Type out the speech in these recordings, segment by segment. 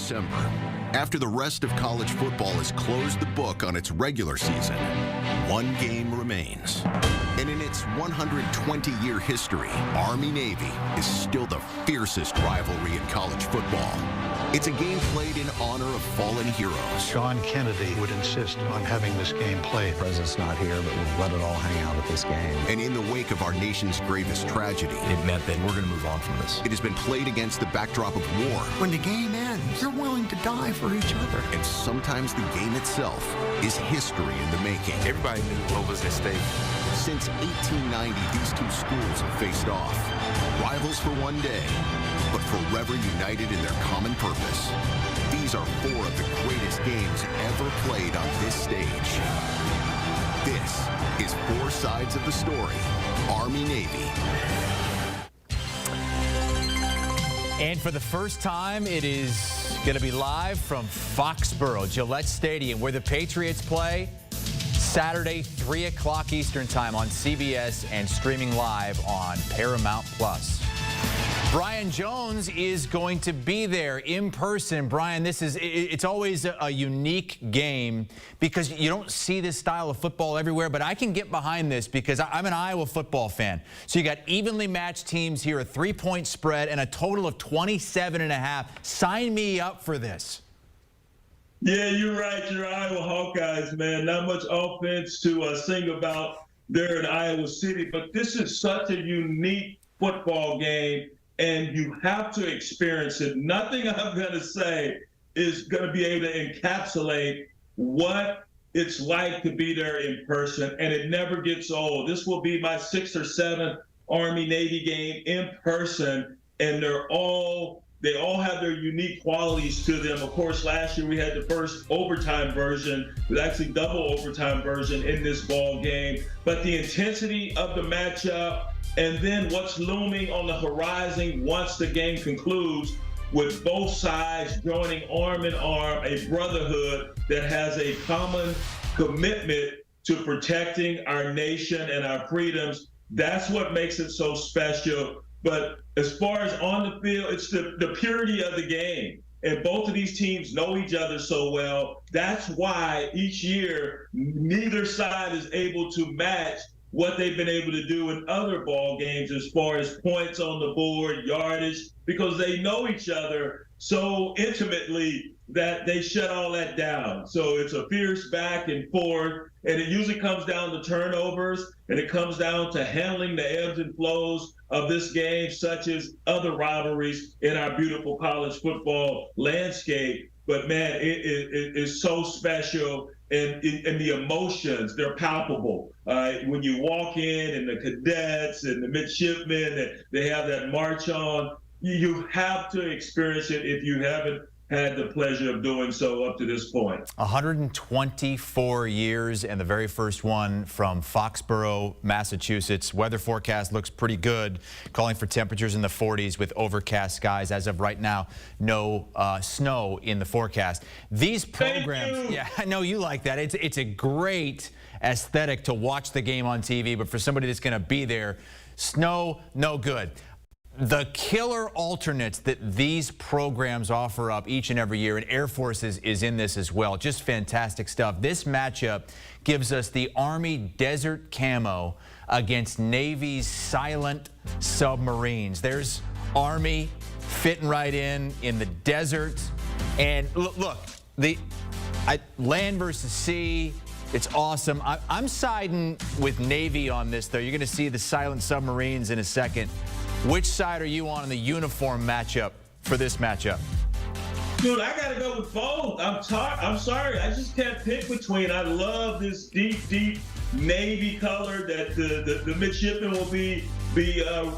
December. After the rest of college football has closed the book on its regular season, one game remains. And in its 120-year history, Army-Navy is still the fiercest rivalry in college football. It's a game played in honor of fallen heroes. Sean Kennedy would insist on having this game played. The president's not here, but we'll let it all hang out at this game. And in the wake of our nation's gravest tragedy, it meant that we're going to move on from this. It has been played against the backdrop of war. When the game ends, you're willing to die for each other. And sometimes the game itself is history in the making. Everybody knew what was at stake. Since 1890, these two schools have faced off. Rivals for one day, but forever united in their common purpose. These are four of the greatest games ever played on this stage. This is Four Sides of the Story, Army-Navy. And for the first time, it is going to be live from Foxborough, Gillette Stadium, where the Patriots play Saturday, 3 o'clock Eastern Time on CBS and streaming live on Paramount+. Brian Jones is going to be there in person. Brian, it's always a unique game because you don't see this style of football everywhere, but I can get behind this because I'm an Iowa football fan. So you got evenly matched teams here, a 3-point spread, and a total of 27.5. Sign me up for this. Yeah, you're right. You're Iowa Hawkeyes, man. Not much offense to sing about there in Iowa City, but this is such a unique football game, and you have to experience it. Nothing I'm going to say is going to be able to encapsulate what it's like to be there in person, and it never gets old. This will be my 6th or 7th Army-Navy game in person, and they all have their unique qualities to them. Of course, last year we had the first overtime version, with actually double overtime version in this ball game. But the intensity of the matchup, and then what's looming on the horizon once the game concludes, with both sides joining arm in arm, a brotherhood that has a common commitment to protecting our nation and our freedoms. That's what makes it so special. But as far as on the field, it's the purity of the game. And both of these teams know each other so well. That's why each year, neither side is able to match what they've been able to do in other ball games as far as points on the board, yardage, because they know each other so intimately that they shut all that down. So it's a fierce back and forth, and it usually comes down to turnovers, and it comes down to handling the ebbs and flows of this game, such as other rivalries in our beautiful college football landscape. But man, it is so special, and the emotions, they're palpable. When you walk in, and the cadets and the midshipmen, they have that march on. You have to experience it if you haven't had the pleasure of doing so up to this point. 124 years, and the very first one from Foxborough, Massachusetts. Weather forecast looks pretty good, calling for temperatures in the 40s with overcast skies. As of right now, no snow in the forecast. These programs, yeah, I know you like that. It's a great aesthetic to watch the game on TV, but for somebody that's going to be there, snow, no good. The killer alternates that these programs offer up each and every year, and Air Force is in this as well. Just fantastic stuff. This matchup gives us the Army Desert Camo against Navy's Silent Submarines. There's Army fitting right in the desert. And look, land versus sea, it's awesome. I'm siding with Navy on this, though. You're going to see the Silent Submarines in a second. Which side are you on in the uniform matchup for this matchup? Dude, I got to go with both. I'm sorry. I just can't pick between. I love this deep, deep navy color that the midshipmen will be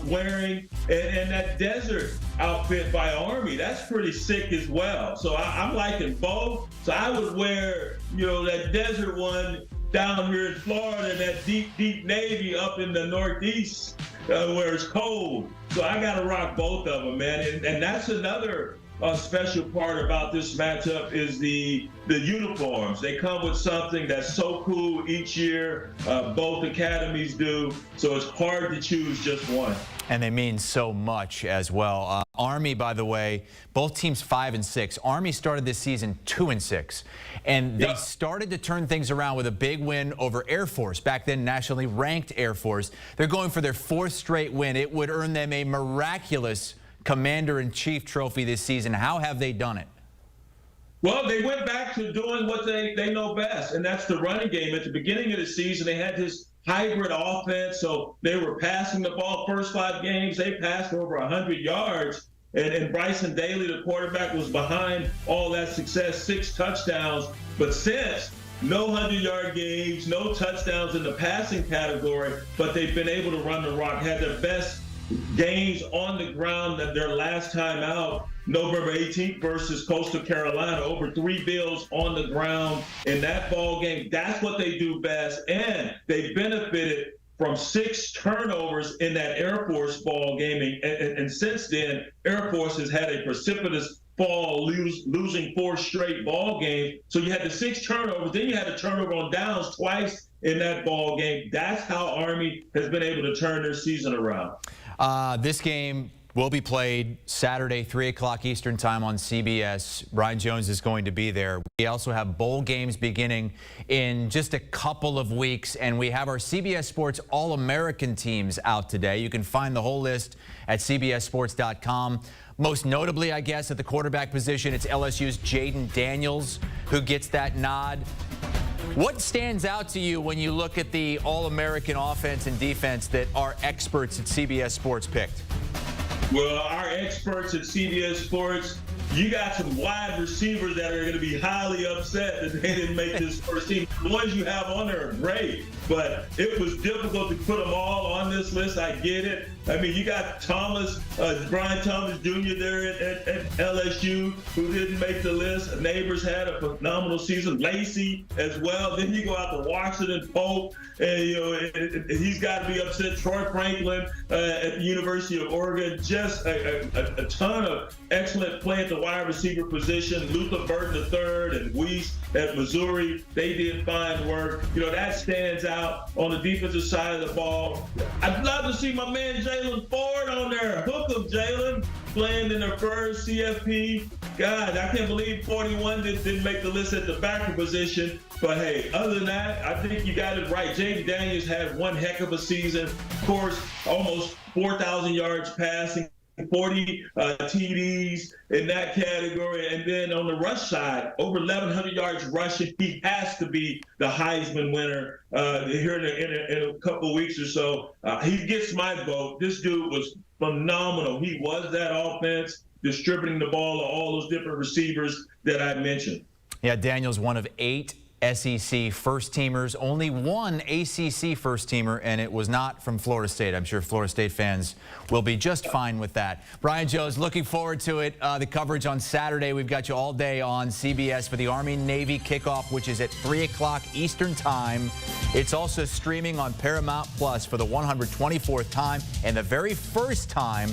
wearing, and that desert outfit by Army. That's pretty sick as well. So I'm liking both. So I would wear, that desert one down here in Florida, and that deep, deep navy up in the Northeast where it's cold. So I got to rock both of them, man. And that's another special part about this matchup is the uniforms. They come with something that's so cool each year. Both academies do, so it's hard to choose just one. And they mean so much as well. Army, by the way, both teams 5-6. Army started this season 2-6. And they started to turn things around with a big win over Air Force, back then nationally ranked Air Force. They're going for their 4th straight win. It would earn them a miraculous Commander-in-Chief trophy this season. How have they done it? Well, they went back to doing what they know best, and that's the running game. At the beginning of the season, they had this hybrid offense, so they were passing the ball. First 5 games, they passed over 100 yards, and Bryson Daly, the quarterback, was behind all that success, 6 touchdowns. But since, no 100-yard games, no touchdowns in the passing category, but they've been able to run the rock, had their best games on the ground that their last time out, November 18th versus Coastal Carolina, over 3 bills on the ground in that ball game. That's what they do best, and they benefited from 6 turnovers in that Air Force ball game, and since then, Air Force has had a precipitous fall, losing 4 straight ball games. So you had the 6 turnovers, then you had a turnover on downs twice in that ball game. That's how Army has been able to turn their season around. This game will be played Saturday, 3 o'clock Eastern time on CBS. Brian Jones is going to be there. We also have bowl games beginning in just a couple of weeks, and we have our CBS Sports All-American teams out today. You can find the whole list at cbssports.com. Most notably, I guess, at the quarterback position, it's LSU's Jaden Daniels who gets that nod. What stands out to you when you look at the All-American offense and defense that our experts at CBS Sports picked? Well, our experts at CBS Sports, you got some wide receivers that are going to be highly upset that they didn't make this first team. The ones you have on there are great, but it was difficult to put them all on this list. I get it. I mean, you got Brian Thomas Jr. there at LSU, who didn't make the list. Neighbors had a phenomenal season. Lacey as well. Then you go out to Washington Pope, and he's got to be upset. Troy Franklin at the University of Oregon. Just a ton of excellent play at the wide receiver position. Luther Burton III and Weiss at Missouri, they did fine work. That stands out. On the defensive side of the ball, I'd love to see my man Jalen Ford on there. Hook him, Jalen, playing in their first CFP. God, I can't believe 41 didn't make the list at the backer position. But hey, other than that, I think you got it right. Jaden Daniels had one heck of a season. Of course, almost 4,000 yards passing, 40 TDs in that category. And then on the rush side, over 1,100 yards rushing. He has to be the Heisman winner here in a couple weeks or so. He gets my vote. This dude was phenomenal. He was that offense, distributing the ball to all those different receivers that I mentioned. Yeah, Daniel's one of 8 SEC first-teamers, only 1 ACC first-teamer, and it was not from Florida State. I'm sure Florida State fans will be just fine with that. Brian Jones, looking forward to it. The coverage on Saturday, we've got you all day on CBS for the Army-Navy kickoff, which is at 3 o'clock Eastern time. It's also streaming on Paramount Plus for the 124th time and the very first time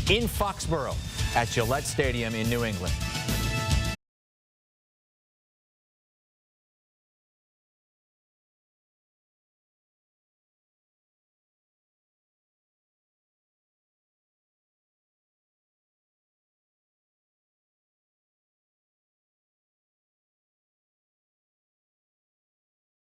in Foxborough at Gillette Stadium in New England.